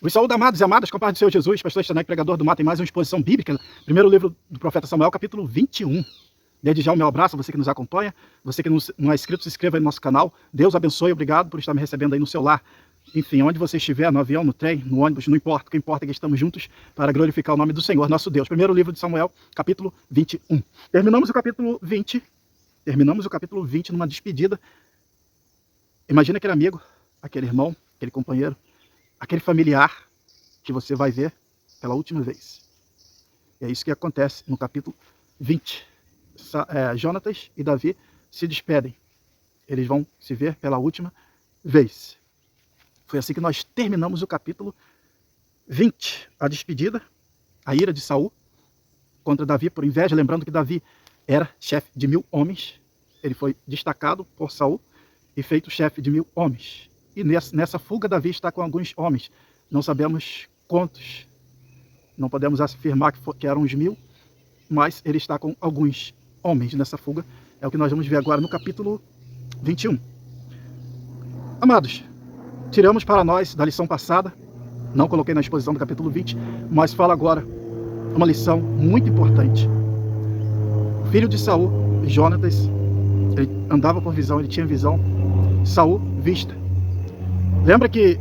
Os saúde, amados e amadas, com a paz do Senhor Jesus, pastor Estanek, pregador do Mato, em mais uma exposição bíblica, primeiro livro do profeta Samuel, capítulo 21. Desde já o meu abraço a você que nos acompanha, você que não é inscrito, se inscreva aí no nosso canal. Deus abençoe, obrigado por estar me recebendo aí no seu lar. Enfim, onde você estiver, no avião, no trem, no ônibus, não importa, o que importa é que estamos juntos para glorificar o nome do Senhor, nosso Deus. Primeiro livro de Samuel, capítulo 21. Terminamos o capítulo 20 numa despedida. Imagina aquele amigo, aquele irmão, aquele companheiro, aquele familiar que você vai ver pela última vez. E é isso que acontece no capítulo 20. Jonatas e Davi se despedem. Eles vão se ver pela última vez. Foi assim que nós terminamos o capítulo 20. A despedida, a ira de Saul contra Davi por inveja, lembrando que Davi era chefe de 1000 homens. Ele foi destacado por Saul e feito chefe de 1000 homens. E nessa fuga, Davi está com alguns homens. Não sabemos quantos. Não podemos afirmar que eram os 1000, mas ele está com alguns homens nessa fuga. É o que nós vamos ver agora no capítulo 21. Amados, tiramos para nós da lição passada, não coloquei na exposição do capítulo 20, mas fala agora uma lição muito importante. O filho de Saul, Jonatas, ele andava por visão, ele tinha visão. Saul, vista. Lembra que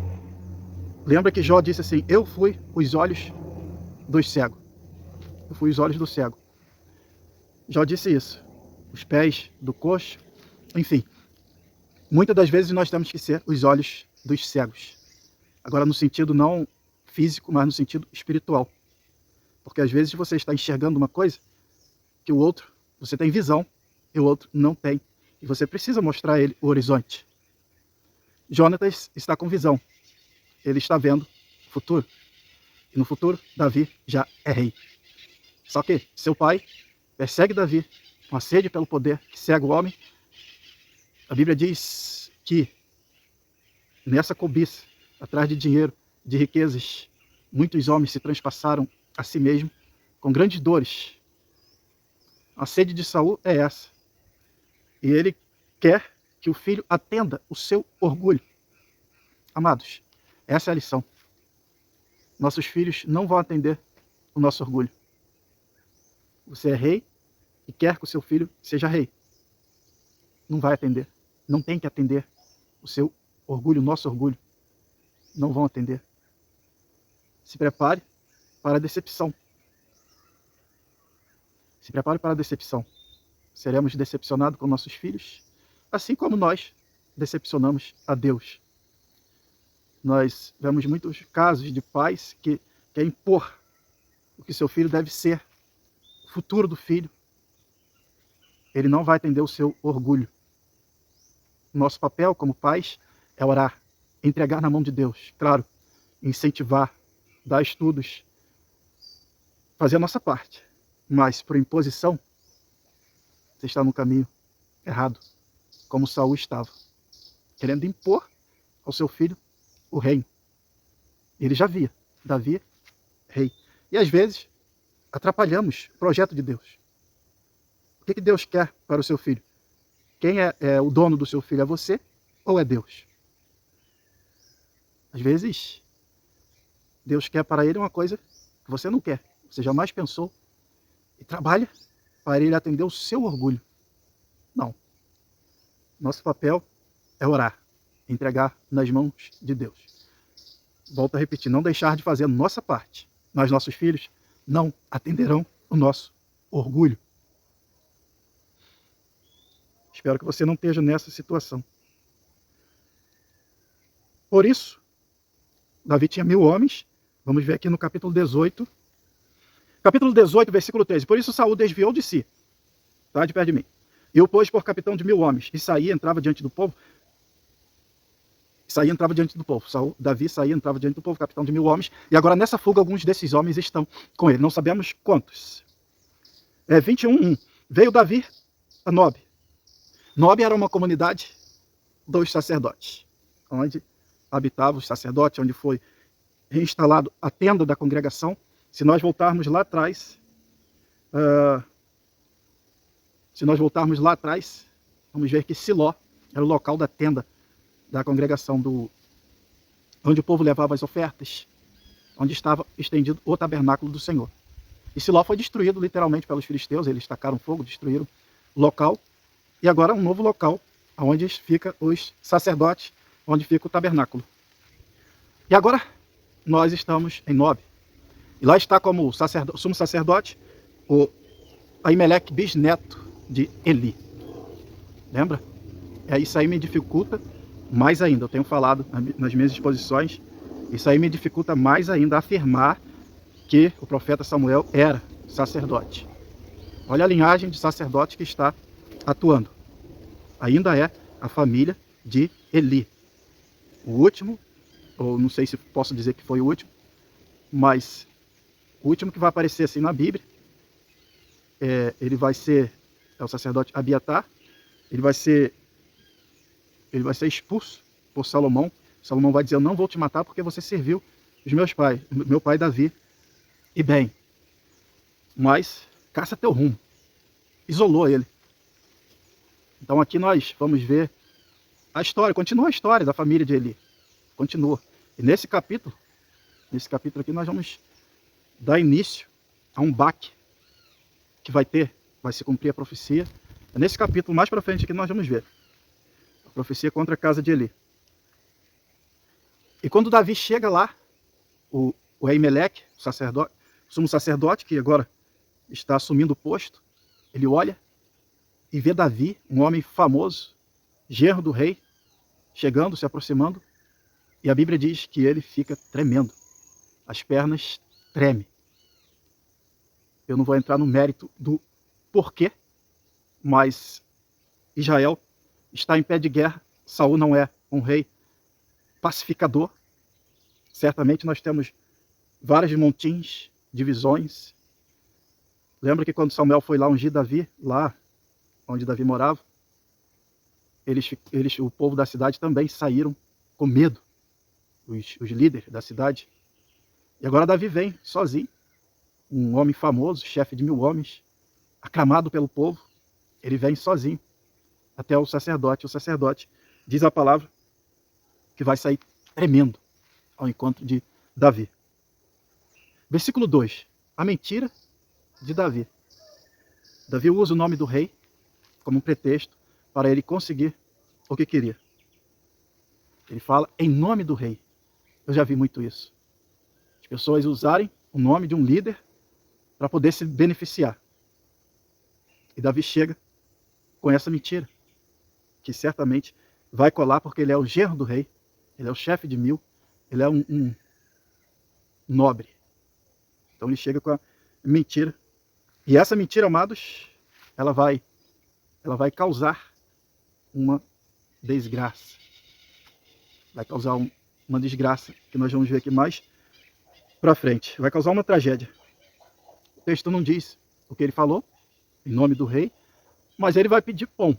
Jó disse assim: eu fui os olhos dos cegos. Eu fui os olhos do cego. Jó disse isso. Os pés do coxo. Enfim. Muitas das vezes nós temos que ser os olhos dos cegos. Agora no sentido não físico, mas no sentido espiritual. Porque às vezes você está enxergando uma coisa que o outro, você tem visão e o outro não tem. E você precisa mostrar a ele o horizonte. Jonatas está com visão. Ele está vendo o futuro. E no futuro, Davi já é rei. Só que seu pai persegue Davi com a sede pelo poder que cega o homem. A Bíblia diz que nessa cobiça, atrás de dinheiro, de riquezas, muitos homens se transpassaram a si mesmos com grandes dores. A sede de Saul é essa. E ele quer que o filho atenda o seu orgulho. Amados, essa é a lição. Nossos filhos não vão atender o nosso orgulho. Você é rei e quer que o seu filho seja rei. Não vai atender. Não tem que atender o seu orgulho, o nosso orgulho. Não vão atender. Se prepare para a decepção. Se prepare para a decepção. Seremos decepcionados com nossos filhos, assim como nós decepcionamos a Deus. Nós vemos muitos casos de pais que querem impor o que seu filho deve ser, o futuro do filho. Ele não vai atender o seu orgulho. Nosso papel como pais é orar, entregar na mão de Deus, claro, incentivar, dar estudos, fazer a nossa parte. Mas por imposição, você está no caminho errado, como Saul estava, querendo impor ao seu filho o reino. Ele já via Davi rei. E às vezes atrapalhamos o projeto de Deus. O que Deus quer para o seu filho? Quem é o dono do seu filho? É você ou é Deus? Às vezes Deus quer para ele uma coisa que você não quer, você jamais pensou, e trabalha para ele atender o seu orgulho. Não. Nosso papel é orar, entregar nas mãos de Deus. Volto a repetir, não deixar de fazer a nossa parte, mas nossos filhos não atenderão o nosso orgulho. Espero que você não esteja nessa situação. Por isso, Davi tinha 1000 homens. Vamos ver aqui no capítulo 18. Capítulo 18, versículo 13. Por isso Saul desviou de si, tá, de perto de mim, e o pôs por capitão de 1000 homens. E saía, entrava diante do povo. Davi saía, entrava diante do povo, capitão de 1000 homens. E agora nessa fuga, alguns desses homens estão com ele. Não sabemos quantos. 21:1. Veio Davi a Nob. Nob era uma comunidade dos sacerdotes, onde habitavam os sacerdotes, onde foi reinstalado a tenda da congregação. Se nós voltarmos lá atrás, vamos ver que Siló era o local da tenda da congregação, onde o povo levava as ofertas, onde estava estendido o tabernáculo do Senhor. E Siló foi destruído literalmente pelos filisteus, eles tacaram fogo, destruíram o local, e agora um novo local, onde fica os sacerdotes, onde fica o tabernáculo. E agora nós estamos em Nob, e lá está como sumo sacerdote o Aimeleque, bisneto de Eli. Lembra? Isso aí me dificulta mais ainda. Eu tenho falado nas minhas exposições, isso aí me dificulta mais ainda afirmar que o profeta Samuel era sacerdote. Olha a linhagem de sacerdote que está atuando. Ainda é a família de Eli. O último, ou não sei se posso dizer que foi o último, mas o último que vai aparecer assim na Bíblia, ele vai ser o sacerdote Abiatar. Ele vai ser expulso por Salomão. Salomão vai dizer: eu não vou te matar porque você serviu os meus pais, meu pai Davi, e bem, mas caça teu rumo. Isolou ele. Então aqui nós vamos ver a história, continua a história da família de Eli. Continua. E nesse capítulo aqui nós vamos dar início a um baque que vai se cumprir a profecia. É nesse capítulo mais para frente que nós vamos ver a profecia contra a casa de Eli. E quando Davi chega lá, o Aimeleque, o sumo sacerdote, que agora está assumindo o posto, ele olha e vê Davi, um homem famoso, genro do rei, chegando, se aproximando, e a Bíblia diz que ele fica tremendo. As pernas tremem. Eu não vou entrar no mérito do porquê, mas Israel está em pé de guerra. Saul não é um rei pacificador. Certamente nós temos vários montins, divisões. Lembra que quando Samuel foi lá ungir Davi, lá onde Davi morava, o povo da cidade também saíram com medo, os líderes da cidade. E agora Davi vem sozinho, um homem famoso, chefe de 1000 homens, aclamado pelo povo. Ele vem sozinho até o sacerdote. O sacerdote diz a palavra que vai sair tremendo ao encontro de Davi. Versículo 2. A mentira de Davi. Davi usa o nome do rei como um pretexto para ele conseguir o que queria. Ele fala em nome do rei. Eu já vi muito isso. As pessoas usarem o nome de um líder para poder se beneficiar. E Davi chega com essa mentira, que certamente vai colar porque ele é o genro do rei, ele é o chefe de 1000, ele é um nobre. Então ele chega com a mentira. E essa mentira, amados, ela vai causar uma desgraça. Vai causar uma desgraça, que nós vamos ver aqui mais para frente. Vai causar uma tragédia. O texto não diz o que ele falou, em nome do rei, mas ele vai pedir pão.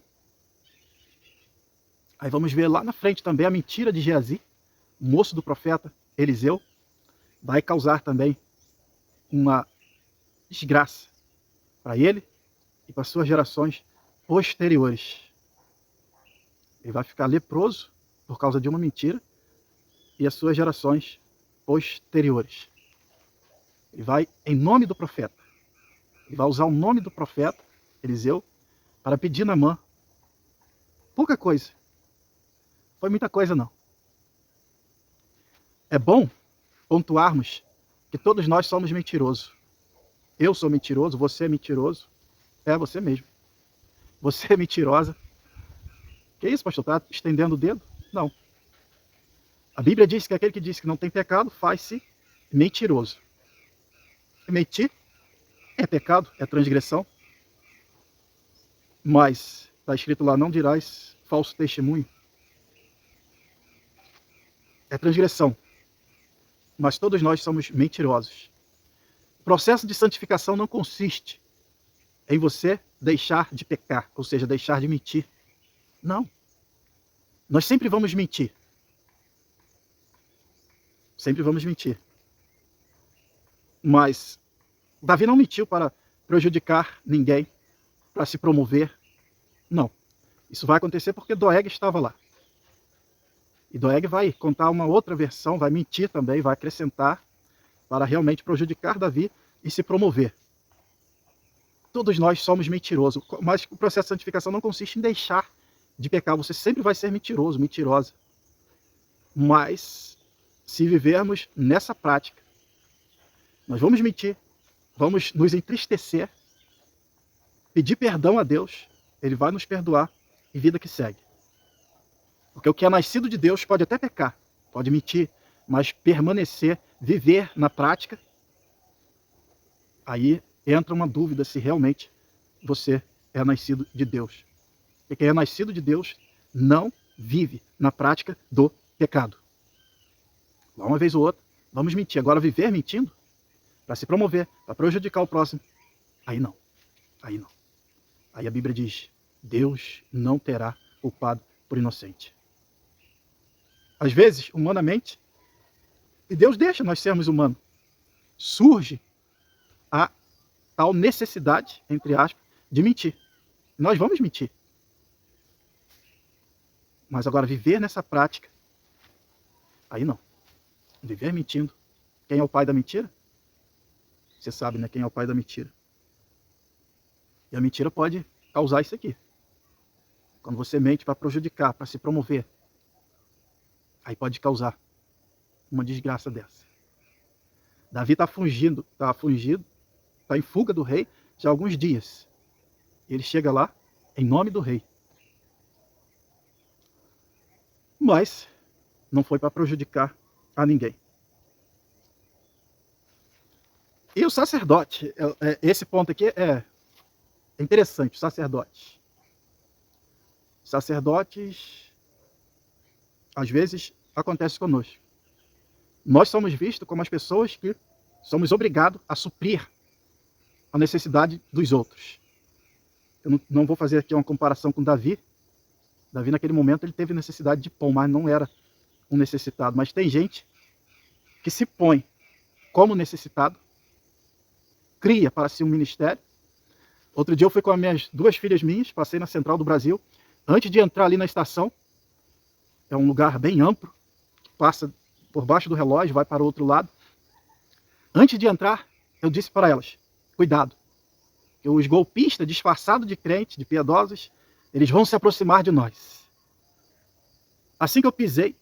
Aí vamos ver lá na frente também a mentira de Geazi, o moço do profeta Eliseu, vai causar também uma desgraça para ele e para suas gerações posteriores. Ele vai ficar leproso por causa de uma mentira e as suas gerações posteriores. Ele vai em nome do profeta. Ele vai usar o nome do profeta Eliseu para pedir Naamã. Pouca coisa. Foi muita coisa não. É bom pontuarmos que todos nós somos mentirosos. Eu sou mentiroso, você é mentiroso. É você mesmo. Você é mentirosa. Que isso, pastor? Está estendendo o dedo? Não. A Bíblia diz que aquele que diz que não tem pecado faz-se mentiroso. E mentir é pecado, é transgressão. Mas está escrito lá: não dirás falso testemunho. É transgressão. Mas todos nós somos mentirosos. O processo de santificação não consiste em você deixar de pecar, ou seja, deixar de mentir. Não. Nós sempre vamos mentir. Sempre vamos mentir. Mas Davi não mentiu para prejudicar ninguém, para se promover. Não. Isso vai acontecer porque Doeg estava lá. E Doeg vai contar uma outra versão, vai mentir também, vai acrescentar para realmente prejudicar Davi e se promover. Todos nós somos mentirosos, mas o processo de santificação não consiste em deixar de pecar. Você sempre vai ser mentiroso, mentirosa. Mas, se vivermos nessa prática, nós vamos mentir, vamos nos entristecer, pedir perdão a Deus, Ele vai nos perdoar e vida que segue. Porque o que é nascido de Deus pode até pecar, pode mentir, mas permanecer, viver na prática, aí entra uma dúvida se realmente você é nascido de Deus. E quem é nascido de Deus não vive na prática do pecado. Uma vez ou outra, vamos mentir. Agora, viver mentindo, para se promover, para prejudicar o próximo, aí não. Aí não. Aí a Bíblia diz, Deus não terá culpado por inocente. Às vezes, humanamente, e Deus deixa nós sermos humanos, surge a tal necessidade, entre aspas, de mentir. Nós vamos mentir. Mas agora, viver nessa prática, aí não. Viver mentindo. Quem é o pai da mentira? Você sabe, né? Quem é o pai da mentira. E a mentira pode causar isso aqui. Quando você mente para prejudicar, para se promover, aí pode causar uma desgraça dessa. Davi está fugindo, está em fuga do rei já há alguns dias. Ele chega lá em nome do rei. Mas não foi para prejudicar a ninguém. E o sacerdote, esse ponto aqui é interessante, sacerdotes. Sacerdotes, às vezes, acontece conosco. Nós somos vistos como as pessoas que somos obrigados a suprir a necessidade dos outros. Eu não vou fazer aqui uma comparação com Davi. Davi, naquele momento, ele teve necessidade de pão, mas não era um necessitado. Mas tem gente que se põe como necessitado, cria para si um ministério. Outro dia eu fui com as minhas 2 filhas minhas, passei na Central do Brasil. Antes de entrar ali na estação, é um lugar bem amplo, passa por baixo do relógio, vai para o outro lado. Antes de entrar, eu disse para elas, cuidado, que os golpistas disfarçados de crentes, de piedosos, eles vão se aproximar de nós. Assim que eu pisei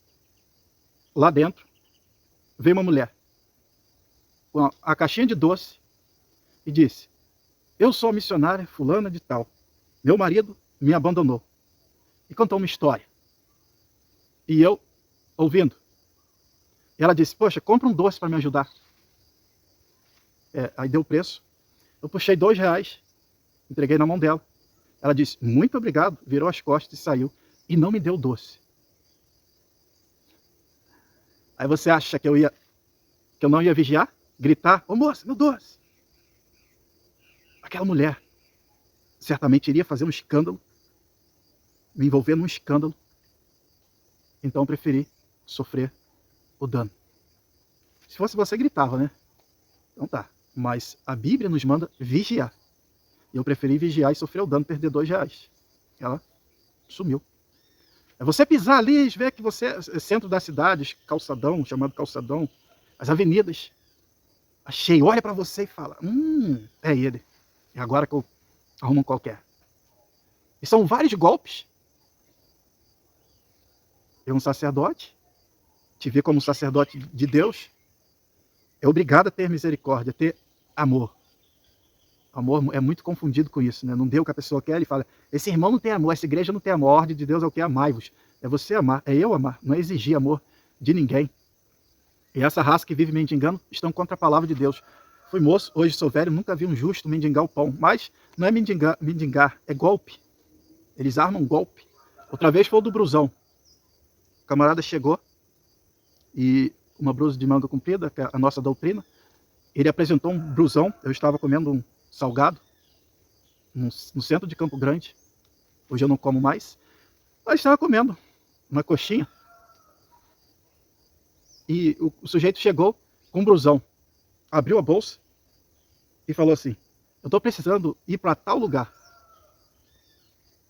lá dentro, veio uma mulher com a caixinha de doce e disse, eu sou a missionária fulana de tal, meu marido me abandonou. E contou uma história. E eu, ouvindo, ela disse, poxa, compra um doce para me ajudar. Aí deu o preço. Eu puxei R$2, entreguei na mão dela. Ela disse, muito obrigado, virou as costas e saiu. E não me deu doce. Aí você acha que eu não ia vigiar? Gritar, ô moça, meu doce. Aquela mulher certamente iria fazer um escândalo, me envolver num escândalo. Então eu preferi sofrer o dano. Se fosse você, gritava, né? Então tá. Mas a Bíblia nos manda vigiar. E eu preferi vigiar e sofrer o dano, perder R$2. Ela sumiu. É você pisar ali e ver que você é centro da cidade, calçadão, chamado calçadão, as avenidas. Achei, olha para você e fala, é ele. É agora que eu arrumo um qualquer. E são vários golpes. Eu, um sacerdote, te ver como um sacerdote de Deus, é obrigado a ter misericórdia, a ter amor. Amor é muito confundido com isso, né? Não deu o que a pessoa quer, ele fala, esse irmão não tem amor, essa igreja não tem amor, a ordem de Deus é o que? Amai-vos. É você amar, é eu amar, não é exigir amor de ninguém. E essa raça que vive mendigando estão contra a palavra de Deus. Fui moço, hoje sou velho, nunca vi um justo mendigar o pão. Mas não é mendigar, é golpe. Eles armam golpe. Outra vez foi o do brusão. O camarada chegou e uma blusa de manga comprida, que é a nossa doutrina. Ele apresentou um brusão, eu estava comendo um salgado no centro de Campo Grande. Hoje eu não como mais. Mas estava comendo uma coxinha. E o sujeito chegou com um brusão. Abriu a bolsa e falou assim, eu estou precisando ir para tal lugar.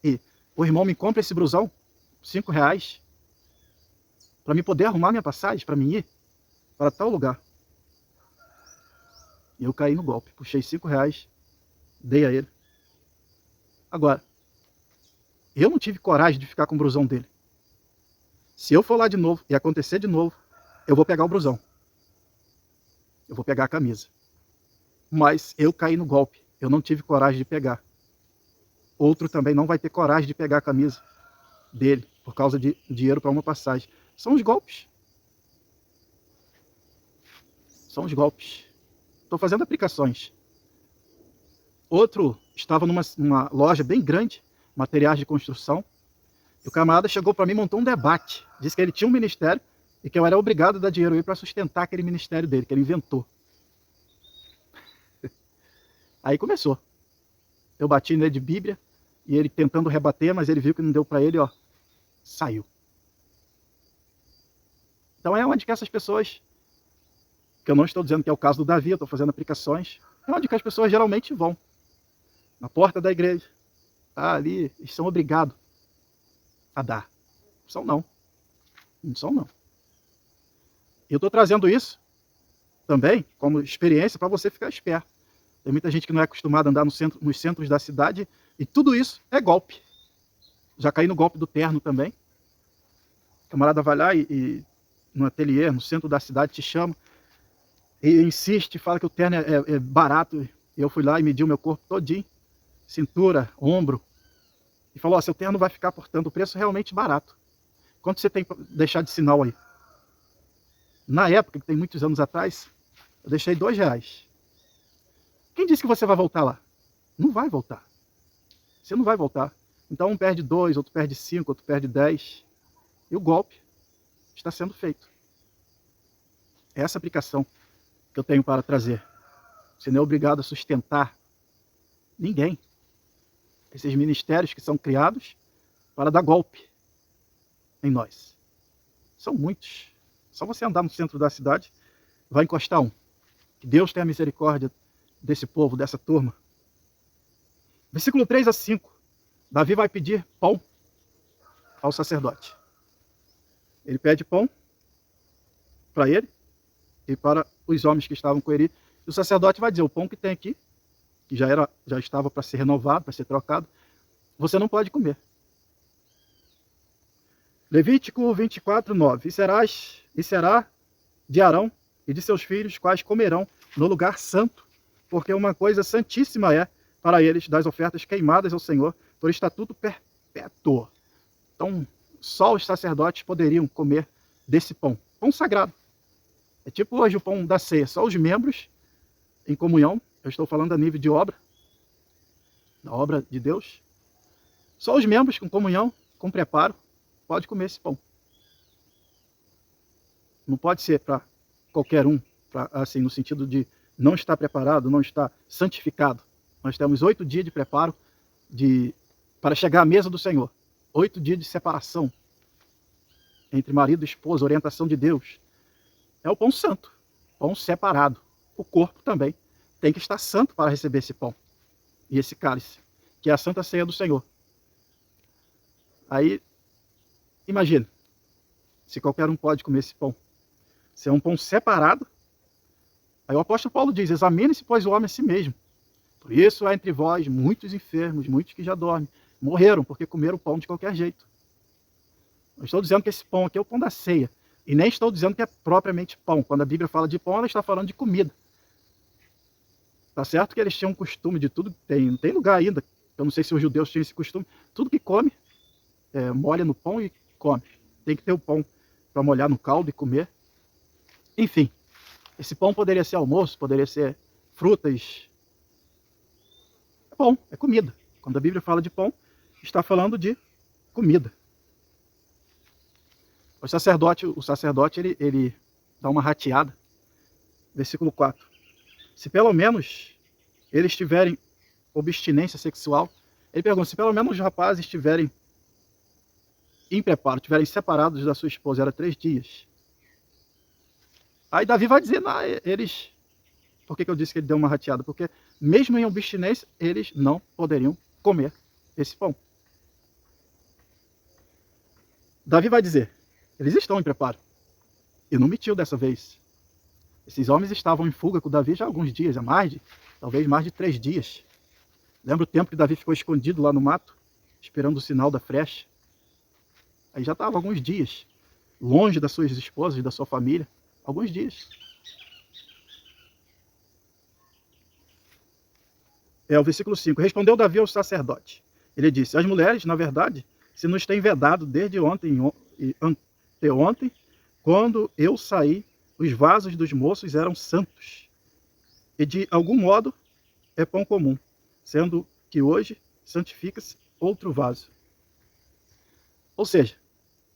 E o irmão me compra esse brusão, R$5, para me poder arrumar minha passagem, para mim ir para tal lugar. E eu caí no golpe. Puxei R$ 5, dei a ele. Agora, eu não tive coragem de ficar com o brusão dele. Se eu for lá de novo e acontecer de novo, eu vou pegar o brusão. Eu vou pegar a camisa. Mas eu caí no golpe. Eu não tive coragem de pegar. Outro também não vai ter coragem de pegar a camisa dele por causa de dinheiro para uma passagem. São os golpes. São os golpes. Estou fazendo aplicações. Outro estava numa loja bem grande, materiais de construção, e o camarada chegou para mim e montou um debate. Disse que ele tinha um ministério e que eu era obrigado a dar dinheiro a ele para sustentar aquele ministério dele, que ele inventou. Aí começou. Eu bati nele de Bíblia, e ele tentando rebater, mas ele viu que não deu para ele, ó, saiu. Então é onde que essas pessoas, que eu não estou dizendo que é o caso do Davi, eu estou fazendo aplicações, é onde que as pessoas geralmente vão. Na porta da igreja. Tá ali, eles são obrigados a dar. Não são não. Não são não. Eu estou trazendo isso também como experiência para você ficar esperto. Tem muita gente que não é acostumada a andar nos centros da cidade e tudo isso é golpe. Já caí no golpe do terno também. O camarada vai lá e no ateliê, no centro da cidade, te chama e insiste, fala que o terno é barato. E eu fui lá e medi o meu corpo todinho, cintura, ombro, e falou, ó, seu terno vai ficar, portanto, o preço realmente barato. Quanto você tem para deixar de sinal aí? Na época, que tem muitos anos atrás, eu deixei R$ 2. Quem disse que você vai voltar lá? Não vai voltar. Você não vai voltar. Então um perde 2, outro perde 5, outro perde 10. E o golpe está sendo feito. É essa aplicação que eu tenho para trazer. Você não é obrigado a sustentar ninguém. Esses ministérios que são criados para dar golpe em nós. São muitos. Só você andar no centro da cidade, vai encostar um. Que Deus tenha misericórdia desse povo, dessa turma. Versículo 3 a 5. Davi vai pedir pão ao sacerdote. Ele pede pão para ele e para os homens que estavam com ele. E o sacerdote vai dizer, o pão que tem aqui, que já estava para ser renovado, para ser trocado, você não pode comer. Levítico 24, 9. E será de Arão e de seus filhos, quais comerão no lugar santo, porque uma coisa santíssima é para eles das ofertas queimadas ao Senhor, por estatuto perpétuo. Então, só os sacerdotes poderiam comer desse pão. Pão sagrado. É tipo hoje o pão da ceia. Só os membros em comunhão, eu estou falando a nível de obra, da obra de Deus. Só os membros com comunhão, com preparo, pode comer esse pão. Não pode ser para qualquer um, assim, no sentido de não estar preparado, não estar santificado. Nós temos 8 dias de preparo para chegar à mesa do Senhor. 8 dias de separação entre marido e esposa, orientação de Deus. É o pão santo, pão separado. O corpo também tem que estar santo para receber esse pão e esse cálice, que é a Santa Ceia do Senhor. Aí, imagina, se qualquer um pode comer esse pão. Se é um pão separado, aí o apóstolo Paulo diz, examine-se, pois, o homem a si mesmo. Por isso há entre vós muitos enfermos, muitos que já dormem. Morreram porque comeram o pão de qualquer jeito. Eu estou dizendo que esse pão aqui é o pão da ceia. E nem estou dizendo que é propriamente pão. Quando a Bíblia fala de pão, ela está falando de comida. Tá certo que eles tinham um costume de tudo, não tem lugar ainda. Eu não sei se os judeus tinham esse costume. Tudo que come, molha no pão e come. Tem que ter o pão para molhar no caldo e comer. Enfim, esse pão poderia ser almoço, poderia ser frutas. É pão, é comida. Quando a Bíblia fala de pão, está falando de comida. O sacerdote ele dá uma rateada. Versículo 4. Se pelo menos eles tiverem abstinência sexual, ele pergunta, se pelo menos os rapazes estiverem em preparo, estiverem separados da sua esposa, era 3 dias. Aí Davi vai dizer, não, eles... Por que eu disse que ele deu uma rateada? Porque mesmo em abstinência, eles não poderiam comer esse pão. Davi vai dizer, eles estão em preparo. E não mentiu dessa vez. Esses homens estavam em fuga com Davi já há alguns dias, talvez mais de 3 dias. Lembra o tempo que Davi ficou escondido lá no mato, esperando o sinal da flecha? Aí já estava alguns dias, longe das suas esposas e da sua família. Alguns dias. O versículo 5. Respondeu Davi ao sacerdote. Ele disse: as mulheres, na verdade, se nos têm vedado desde ontem e anteontem, quando eu saí, os vasos dos moços eram santos. E de algum modo é pão comum, sendo que hoje santifica-se outro vaso. Ou seja,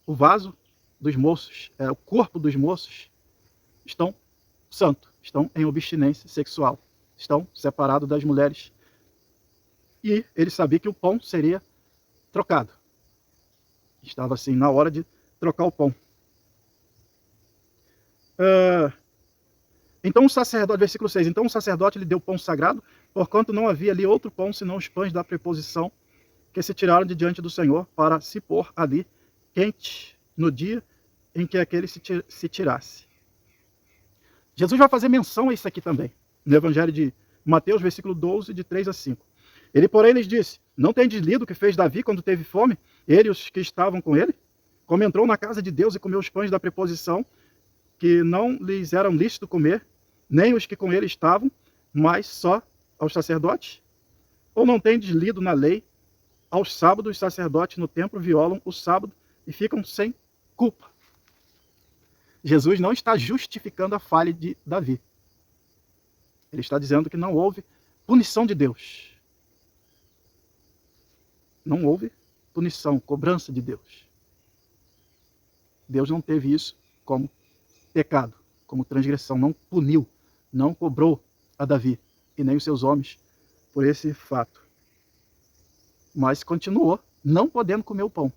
o vaso dos moços, o corpo dos moços, estão santos, estão em abstinência sexual, estão separados das mulheres. E ele sabia que o pão seria trocado. Estava assim, na hora de trocar o pão. Então o sacerdote, versículo 6, então o sacerdote lhe deu pão sagrado, porquanto não havia ali outro pão, senão os pães da preposição, que se tiraram de diante do Senhor, para se pôr ali quente no dia em que aquele se tirasse. Jesus vai fazer menção a isso aqui também, no Evangelho de Mateus, versículo 12, de 3 a 5. Ele, porém, lhes disse: não tendes lido o que fez Davi quando teve fome, ele e os que estavam com ele? Como entrou na casa de Deus e comeu os pães da preposição, que não lhes eram lícito comer, nem os que com ele estavam, mas só aos sacerdotes? Ou não tendes lido na lei, aos sábados os sacerdotes no templo violam o sábado e ficam sem culpa? Jesus não está justificando a falha de Davi. Ele está dizendo que não houve punição de Deus. Não houve punição, cobrança de Deus. Deus não teve isso como pecado, como transgressão, não puniu, não cobrou a Davi e nem os seus homens por esse fato. Mas continuou não podendo comer o pão.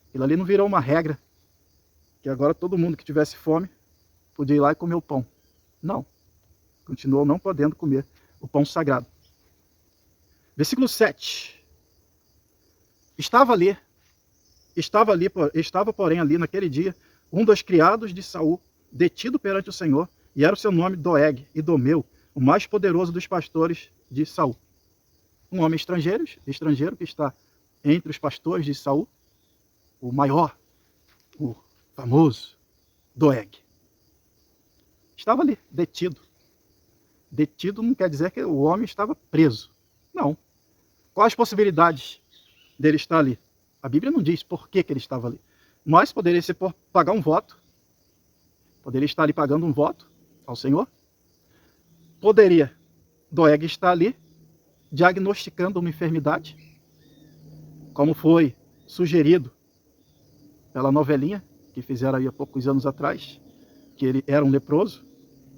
Aquilo ali não virou uma regra, que agora todo mundo que tivesse fome podia ir lá e comer o pão. Não. Continuou não podendo comer o pão sagrado. Versículo 7. Estava, porém, ali naquele dia, um dos criados de Saul, detido perante o Senhor, e era o seu nome Doeg, Idomeu, o mais poderoso dos pastores de Saul. Um homem estrangeiro que está entre os pastores de Saul, o maior, o famoso Doeg. Estava ali, detido. Detido não quer dizer que o homem estava preso. Não. Quais as possibilidades dele estar ali? A Bíblia não diz por que ele estava ali. Mas poderia ser por pagar um voto. Poderia estar ali pagando um voto ao Senhor. Poderia Doeg estar ali diagnosticando uma enfermidade, como foi sugerido pela novelinha que fizeram aí há poucos anos atrás, que ele era um leproso.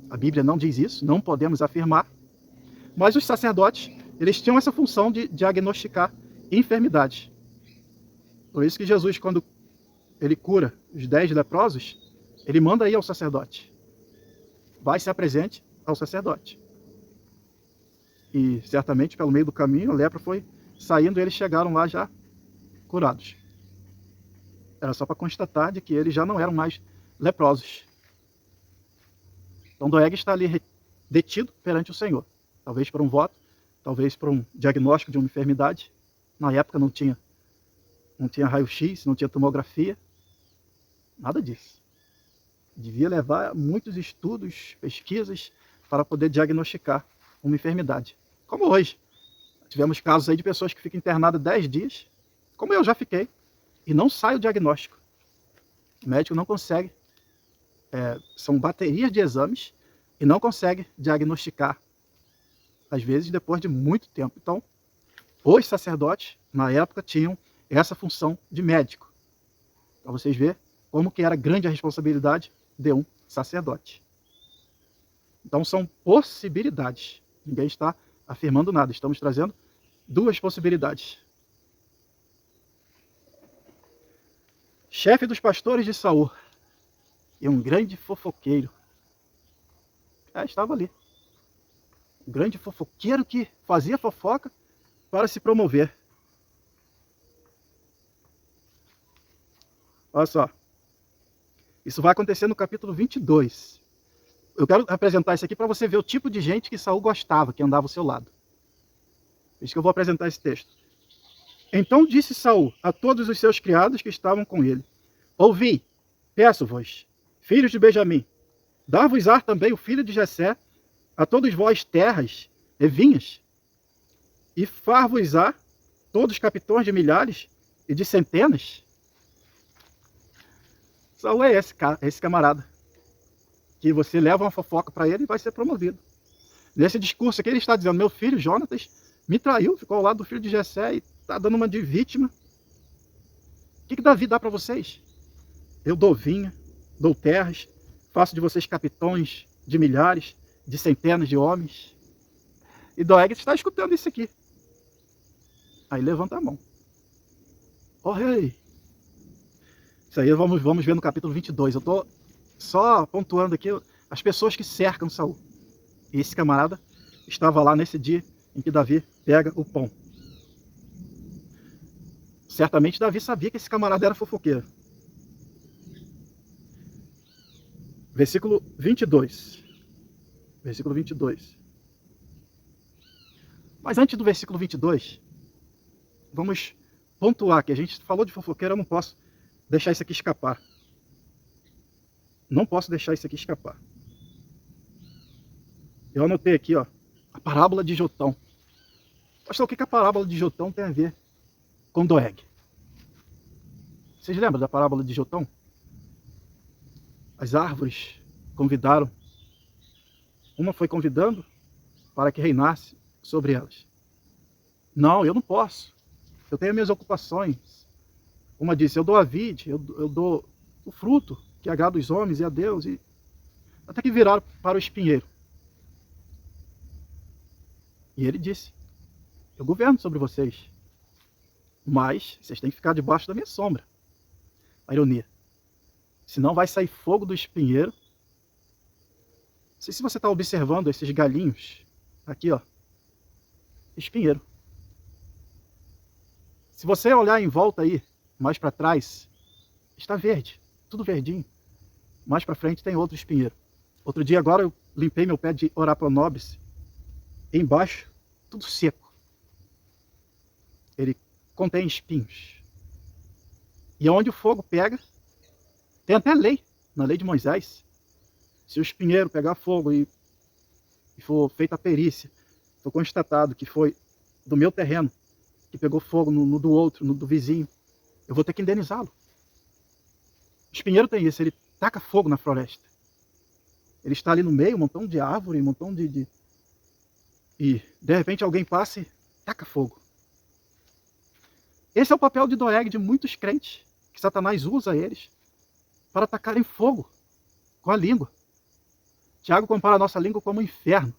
A Bíblia não diz isso, não podemos afirmar. Mas os sacerdotes, eles tinham essa função de diagnosticar enfermidades. Por isso que Jesus, quando ele cura os 10 leprosos, ele manda ir ao sacerdote. Vai, se apresente ao sacerdote. E certamente pelo meio do caminho a lepra foi saindo e eles chegaram lá já curados. Era só para constatar de que eles já não eram mais leprosos. Então Doeg está ali detido perante o Senhor. Talvez por um voto, talvez por um diagnóstico de uma enfermidade. Na época não tinha raio-x, não tinha tomografia. Nada disso. Devia levar muitos estudos, pesquisas, para poder diagnosticar uma enfermidade. Como hoje. Tivemos casos aí de pessoas que ficam internadas 10 dias, como eu já fiquei, e não sai o diagnóstico. O médico não consegue. São baterias de exames e não consegue diagnosticar, às vezes depois de muito tempo. Então, os sacerdotes, na época, tinham essa função de médico. Para vocês verem como que era grande a responsabilidade de um sacerdote. Então, são possibilidades. Ninguém está afirmando nada. Estamos trazendo duas possibilidades. Chefe dos pastores de Saul e um grande fofoqueiro. Estava ali. Um grande fofoqueiro que fazia fofoca para se promover. Olha só. Isso vai acontecer no capítulo 22. Eu quero apresentar isso aqui para você ver o tipo de gente que Saul gostava, que andava ao seu lado. Por isso que eu vou apresentar esse texto. Então disse Saul a todos os seus criados que estavam com ele: ouvi, peço-vos, filhos de Benjamim, dar-vos-á também o filho de Jessé, a todos vós terras e vinhas, e far-vos-á todos capitões de milhares e de centenas. Saul é esse camarada, que você leva uma fofoca para ele e vai ser promovido. Nesse discurso aqui ele está dizendo: meu filho Jonatas me traiu, ficou ao lado do filho de Jessé e está dando uma de vítima. O que Davi dá para vocês? Eu dou vinha, dou terras, faço de vocês capitões de milhares, de centenas de homens. E Doeg está escutando isso aqui. Aí levanta a mão. Ó rei! Isso aí vamos ver no capítulo 22. Eu estou só pontuando aqui as pessoas que cercam Saul. E esse camarada estava lá nesse dia em que Davi pega o pão. Certamente Davi sabia que esse camarada era fofoqueiro. Versículo 22. Versículo 22. Mas antes do versículo 22, vamos pontuar que a gente falou de fofoqueiro, eu não posso deixar isso aqui escapar. Não posso deixar isso aqui escapar. Eu anotei aqui, ó, a parábola de Jotão. Pastor, o que a parábola de Jotão tem a ver com Doeg? Vocês lembram da parábola de Jotão? As árvores convidaram. Uma foi convidando para que reinasse sobre elas. Não, eu não posso. Eu tenho minhas ocupações. Uma disse: eu dou a vide, eu dou o fruto que agrada os homens e a Deus. E até que viraram para o espinheiro. E ele disse: eu governo sobre vocês, mas vocês têm que ficar debaixo da minha sombra. A ironia. Senão vai sair fogo do espinheiro. Não sei se você está observando esses galinhos. Aqui, ó. Espinheiro. Se você olhar em volta aí, mais para trás, está verde. Tudo verdinho. Mais para frente tem outro espinheiro. Outro dia agora eu limpei meu pé de Oraponobis. Embaixo, tudo seco. Ele contém espinhos. E onde o fogo pega, tem até lei, na lei de Moisés. Se o espinheiro pegar fogo e for feita a perícia, for constatado que foi do meu terreno, que pegou fogo no do outro, no do vizinho, eu vou ter que indenizá-lo. O espinheiro tem isso, ele taca fogo na floresta. Ele está ali no meio, um montão de árvore, um montão de... E de repente alguém passa e taca fogo. Esse é o papel de Doeg de muitos crentes, que Satanás usa eles para atacarem fogo com a língua. Tiago compara a nossa língua como um inferno.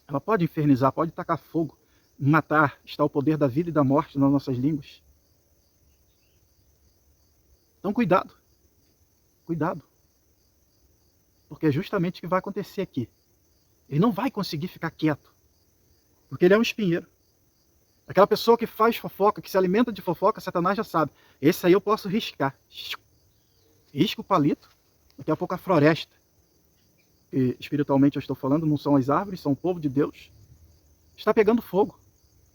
Ela pode infernizar, pode tacar fogo, matar. Está o poder da vida e da morte nas nossas línguas. Então cuidado. Cuidado. Porque é justamente o que vai acontecer aqui. Ele não vai conseguir ficar quieto. Porque ele é um espinheiro. Aquela pessoa que faz fofoca, que se alimenta de fofoca, Satanás já sabe. Esse aí eu posso riscar. Risco o palito, daqui a pouco a floresta. E, espiritualmente eu estou falando, não são as árvores, são o povo de Deus. Está pegando fogo,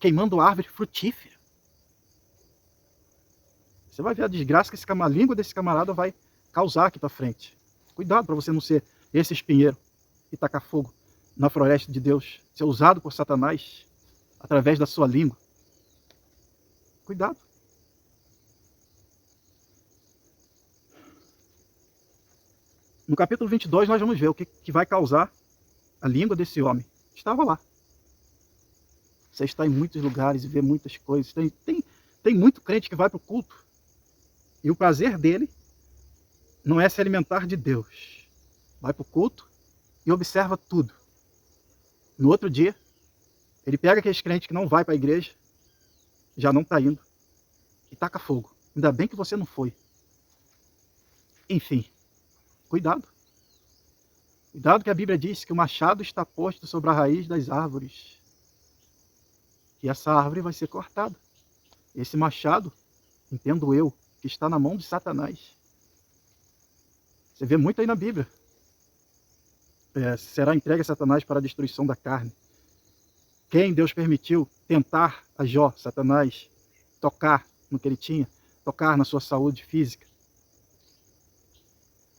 queimando árvore frutífera. Você vai ver a desgraça que a língua desse camarada vai causar aqui para frente. Cuidado para você não ser esse espinheiro e tacar fogo na floresta de Deus, ser usado por Satanás através da sua língua. Cuidado. No capítulo 22 nós vamos ver o que vai causar a língua desse homem. Estava lá. Você está em muitos lugares e vê muitas coisas. Tem muito crente que vai para o culto. E o prazer dele não é se alimentar de Deus. Vai para o culto e observa tudo. No outro dia, ele pega aqueles crentes que não vai para a igreja, já não está indo, e taca fogo. Ainda bem que você não foi. Enfim, cuidado. Cuidado que a Bíblia diz que o machado está posto sobre a raiz das árvores. E essa árvore vai ser cortada. Esse machado, entendo eu, que está na mão de Satanás. Você vê muito aí na Bíblia. Será entregue a Satanás para a destruição da carne. Quem Deus permitiu tentar a Jó, Satanás, tocar no que ele tinha, tocar na sua saúde física?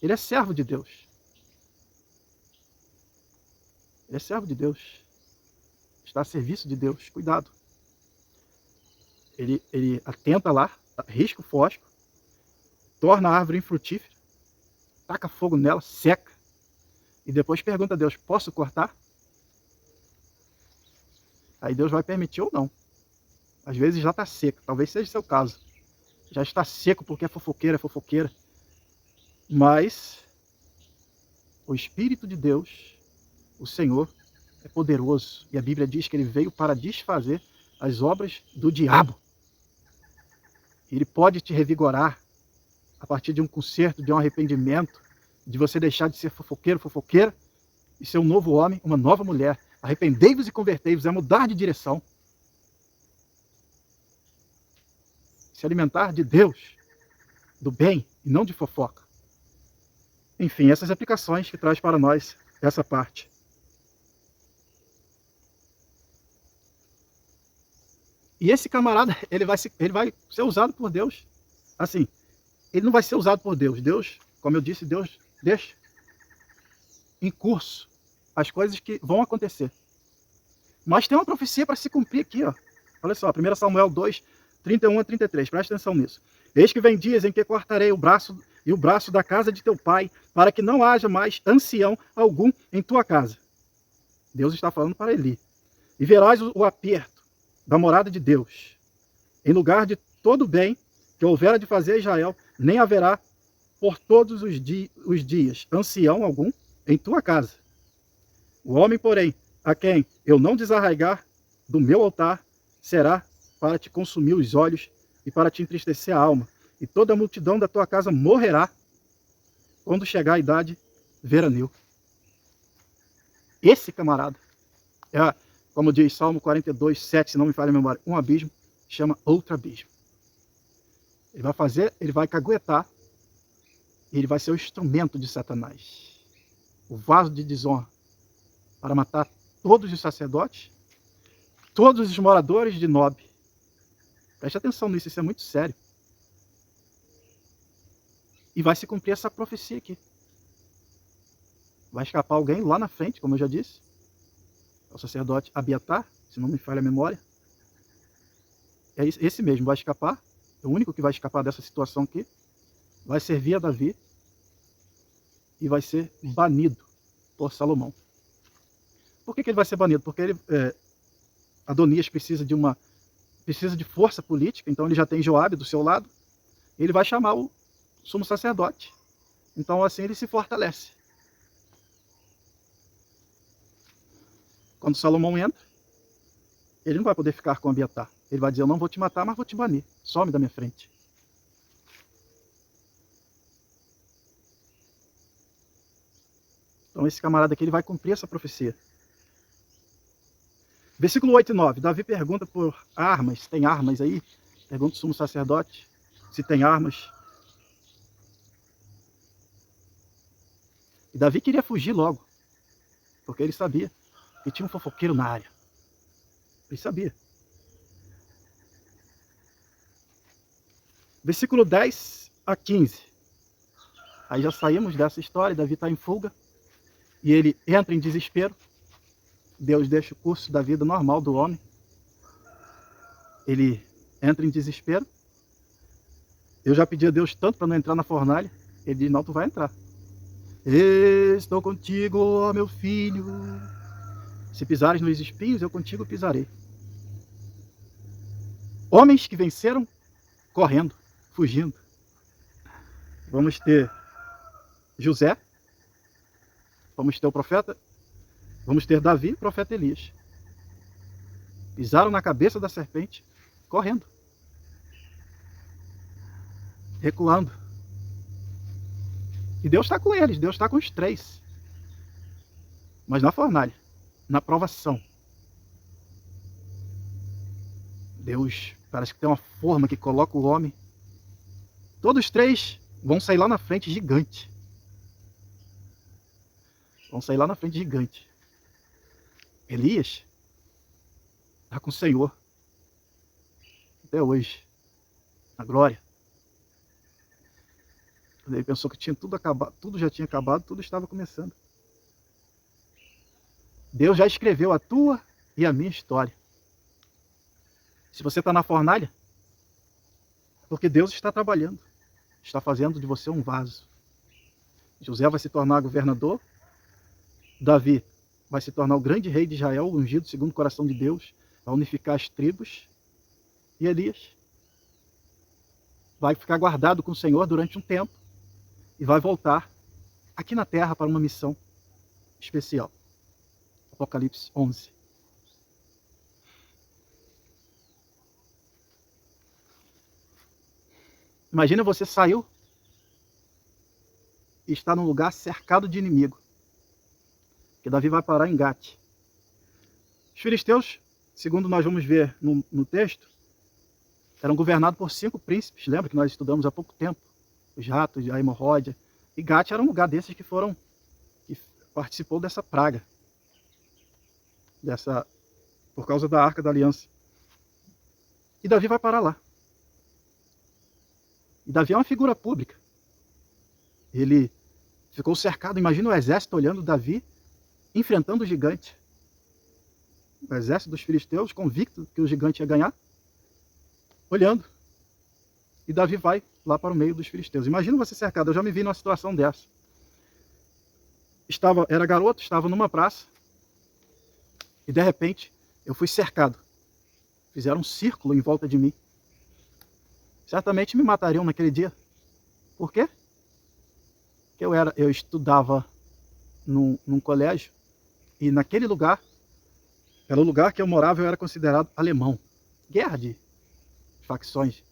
Ele é servo de Deus. Ele é servo de Deus. Está a serviço de Deus. Cuidado. Ele atenta lá, risca o fósforo, torna a árvore infrutífera, taca fogo nela, seca, e depois pergunta a Deus, posso cortar? Aí Deus vai permitir ou não. Às vezes já está seco, talvez seja o seu caso. Já está seco porque é fofoqueira. Mas o Espírito de Deus, o Senhor, é poderoso. E a Bíblia diz que ele veio para desfazer as obras do diabo. Ele pode te revigorar a partir de um conserto, de um arrependimento, de você deixar de ser fofoqueira, e ser um novo homem, uma nova mulher. Arrependei-vos e convertei-vos, é mudar de direção. Se alimentar de Deus, do bem, e não de fofoca. Enfim, essas aplicações que traz para nós essa parte. E esse camarada, ele vai ser usado por Deus. Assim, ele não vai ser usado por Deus. Deus, como eu disse, Deus deixa em curso as coisas que vão acontecer. Mas tem uma profecia para se cumprir aqui, ó. Olha só, 1 Samuel 2, 31 a 33. Presta atenção nisso. Eis que vem dias em que cortarei o braço da casa de teu pai, para que não haja mais ancião algum em tua casa. Deus está falando para Eli. E verás o aperto da morada de Deus. Em lugar de todo o bem que houvera de fazer Israel, nem haverá por todos os dias ancião algum em tua casa. O homem, porém, a quem eu não desarraigar do meu altar, será para te consumir os olhos e para te entristecer a alma. E toda a multidão da tua casa morrerá quando chegar a idade veranil. Esse camarada é, como diz Salmo 42, 7, se não me falha a memória, um abismo, chama outro abismo. Ele vai caguetar, e ele vai ser o instrumento de Satanás. O vaso de desonra para matar todos os sacerdotes, todos os moradores de Nob. Preste atenção nisso, isso é muito sério. E vai se cumprir essa profecia aqui. Vai escapar alguém lá na frente, como eu já disse. É o sacerdote Abiatar, se não me falha a memória. É esse mesmo, vai escapar. É o único que vai escapar dessa situação aqui. Vai servir a Davi. E vai ser banido por Salomão. Por que ele vai ser banido? Porque Adonias precisa de força política, então ele já tem Joabe do seu lado. Ele vai chamar o sumo sacerdote. Então assim ele se fortalece. Quando Salomão entra, ele não vai poder ficar com Abiatar. Ele vai dizer, eu não vou te matar, mas vou te banir. Some da minha frente. Então esse camarada aqui ele vai cumprir essa profecia. Versículo 8 e 9. Davi pergunta por armas. Tem armas aí? Pergunta o sumo sacerdote se tem armas. E Davi queria fugir logo. Porque ele sabia que tinha um fofoqueiro na área. Ele sabia. Versículo 10 a 15. Aí já saímos dessa história. Davi está em fuga. E ele entra em desespero. Deus deixa o curso da vida normal do homem. Ele entra em desespero. Eu já pedi a Deus tanto para não entrar na fornalha. Ele diz, não, tu vai entrar. Estou contigo, ó meu filho. Se pisares nos espinhos, eu contigo pisarei. Homens que venceram correndo, fugindo. Vamos ter José. Vamos ter o profeta. Vamos ter Davi e o profeta Elias. Pisaram na cabeça da serpente, correndo. Recuando. E Deus está com eles, Deus está com os três. Mas na fornalha, na provação. Deus parece que tem uma forma que coloca o homem. Todos os três vão sair lá na frente gigante. Vão sair lá na frente gigante. Elias está com o Senhor até hoje, na glória. Ele pensou que tinha tudo acabado, tudo já tinha acabado, tudo estava começando. Deus já escreveu a tua e a minha história. Se você está na fornalha, é porque Deus está trabalhando, está fazendo de você um vaso. José vai se tornar governador, Davi vai se tornar o grande rei de Israel, ungido segundo o coração de Deus, vai unificar as tribos, e Elias vai ficar guardado com o Senhor durante um tempo e vai voltar aqui na terra para uma missão especial. Apocalipse 11. Imagina você saiu e está num lugar cercado de inimigo. Que Davi vai parar em Gate. Os filisteus, segundo nós vamos ver no texto, eram governados por 5 príncipes. Lembra que nós estudamos há pouco tempo? Os ratos, a hemorroida. E Gate era um lugar desses que participou dessa praga. Por causa da Arca da Aliança. E Davi vai parar lá. E Davi é uma figura pública. Ele ficou cercado, imagina o exército olhando Davi, enfrentando o gigante. O exército dos filisteus, convicto que o gigante ia ganhar, olhando. E Davi vai lá para o meio dos filisteus. Imagina você cercado, eu já me vi numa situação dessa. Era garoto, estava numa praça, e de repente eu fui cercado. Fizeram um círculo em volta de mim. Certamente me matariam naquele dia. Por quê? Porque eu estudava num colégio, e naquele lugar, pelo lugar que eu morava, eu era considerado alemão. Guerra de facções.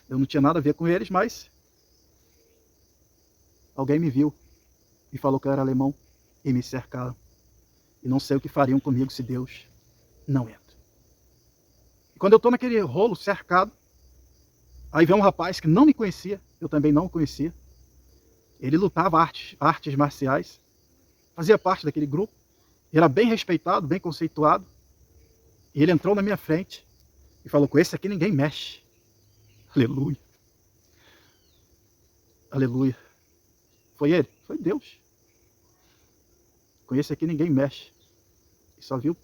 Eu não tinha nada a ver com eles, mas alguém me viu e falou que eu era alemão e me cercaram. E não sei o que fariam comigo se Deus não entra. E quando eu estou naquele rolo cercado, aí vem um rapaz que não me conhecia, eu também não o conhecia. Ele lutava artes marciais, fazia parte daquele grupo, era bem respeitado, bem conceituado. E ele entrou na minha frente e falou: com esse aqui ninguém mexe. Aleluia. Aleluia. Foi ele? Foi Deus. Com esse aqui ninguém mexe. E só viu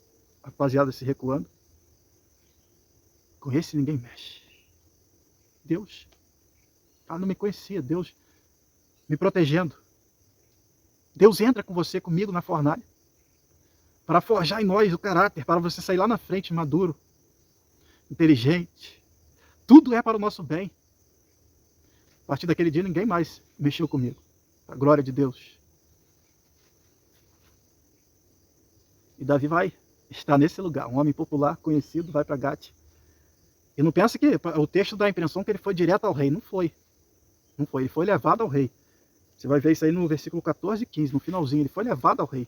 a rapaziada se recuando. Com esse ninguém mexe. Deus. Ela não me conhecia. Deus me protegendo. Deus entra com você, comigo na fornalha, para forjar em nós o caráter, para você sair lá na frente maduro, inteligente. Tudo é para o nosso bem. A partir daquele dia ninguém mais mexeu comigo. A glória de Deus. E Davi vai estar nesse lugar. Um homem popular, conhecido, vai para Gate. E não pensa que o texto dá a impressão que ele foi direto ao rei. Não foi. Não foi. Ele foi levado ao rei. Você vai ver isso aí no versículo 14 e 15, no finalzinho. Ele foi levado ao rei.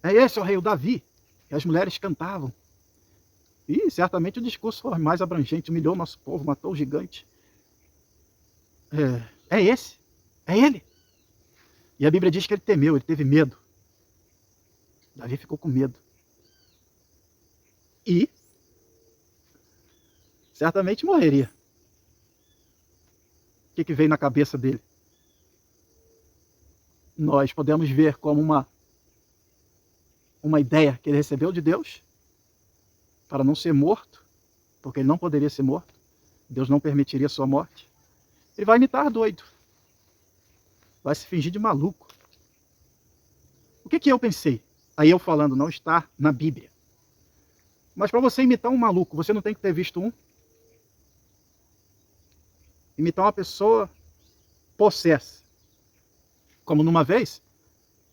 É esse o rei, o Davi. E as mulheres cantavam. E certamente o discurso foi mais abrangente. Humilhou o nosso povo, matou o gigante. É esse. É ele. E a Bíblia diz que ele temeu, ele teve medo. Davi ficou com medo. E certamente morreria. O que veio na cabeça dele? Nós podemos ver como uma ideia que ele recebeu de Deus para não ser morto, porque ele não poderia ser morto. Deus não permitiria a sua morte. Ele vai imitar doido. Vai se fingir de maluco. O que eu pensei? Aí eu falando, não está na Bíblia. Mas para você imitar um maluco, você não tem que ter visto um? Imitar uma pessoa possessa. Como numa vez,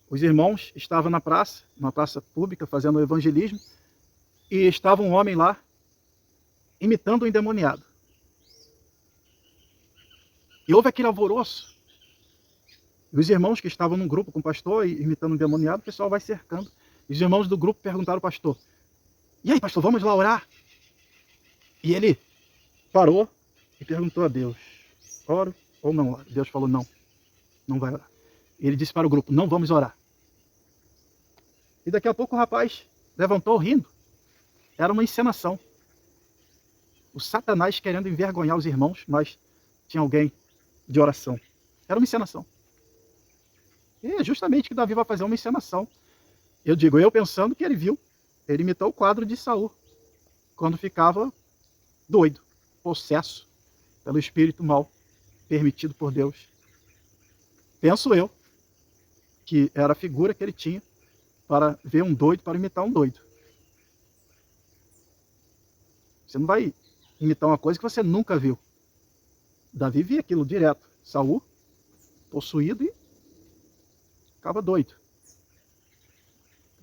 os irmãos estavam na praça, uma praça pública, fazendo o evangelismo, e estava um homem lá, imitando um endemoniado. E houve aquele alvoroço. E os irmãos que estavam num grupo com o pastor, imitando um endemoniado, o pessoal vai cercando. E os irmãos do grupo perguntaram ao pastor: e aí, pastor, vamos lá orar? E ele parou e perguntou a Deus: oro ou não oro? Deus falou: não não vai orar. Ele disse para o grupo, não vamos orar. E daqui a pouco o rapaz levantou rindo. Era uma encenação. O Satanás querendo envergonhar os irmãos, mas tinha alguém de oração. Era uma encenação. E é justamente que Davi vai fazer uma encenação. Eu digo, eu pensando que ele viu. Ele imitou o quadro de Saul, quando ficava doido, possesso pelo espírito mal, permitido por Deus. Penso eu, que era a figura que ele tinha para ver um doido, para imitar um doido. Você não vai imitar uma coisa que você nunca viu. Davi via aquilo direto. Saul, possuído e ficava doido.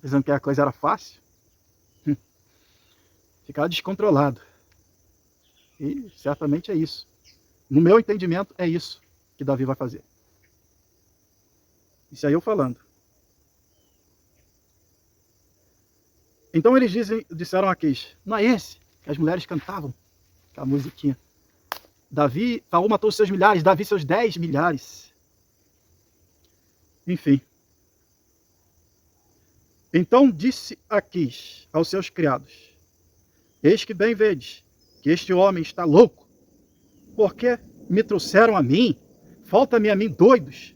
Pensando que a coisa era fácil. Ficava descontrolado. E certamente é isso. No meu entendimento, é isso que Davi vai fazer. Isso aí eu falando. Então eles disseram a Aquis, não é esse que as mulheres cantavam, aquela musiquinha. Saul matou seus milhares, Davi seus 10 milhares. Enfim. Então disse Aquis aos seus criados, eis que bem vedes que este homem está louco, porque me trouxeram a mim, falta-me a mim doidos,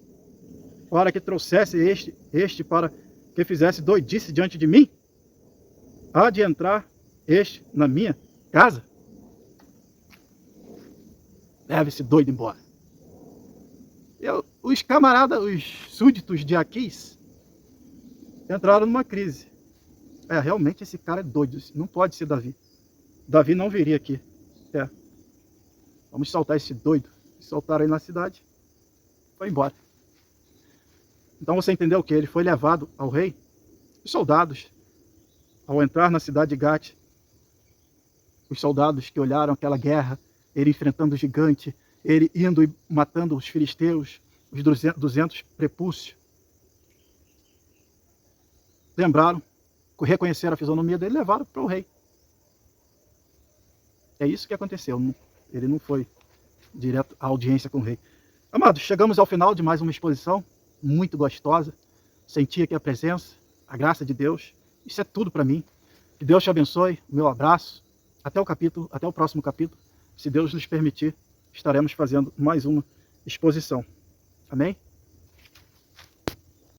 para que trouxesse este para que fizesse doidice diante de mim? Há de entrar este na minha casa? Leve esse doido embora. Os camaradas, os súditos de Aquis, entraram numa crise. Realmente esse cara é doido, não pode ser Davi. Davi não viria aqui. Vamos soltar esse doido. Soltaram ele na cidade, foi embora. Então você entendeu o que? Ele foi levado ao rei. Os soldados, ao entrar na cidade de Gate, os soldados que olharam aquela guerra, ele enfrentando o gigante, ele indo e matando os filisteus, os 200 prepúcios, lembraram, reconheceram a fisionomia dele e levaram para o rei. É isso que aconteceu. Ele não foi direto à audiência com o rei. Amados, chegamos ao final de mais uma exposição muito gostosa. Senti aqui a presença, a graça de Deus. Isso é tudo para mim. Que Deus te abençoe. Meu abraço. Até o próximo capítulo. Se Deus nos permitir, estaremos fazendo mais uma exposição. Amém?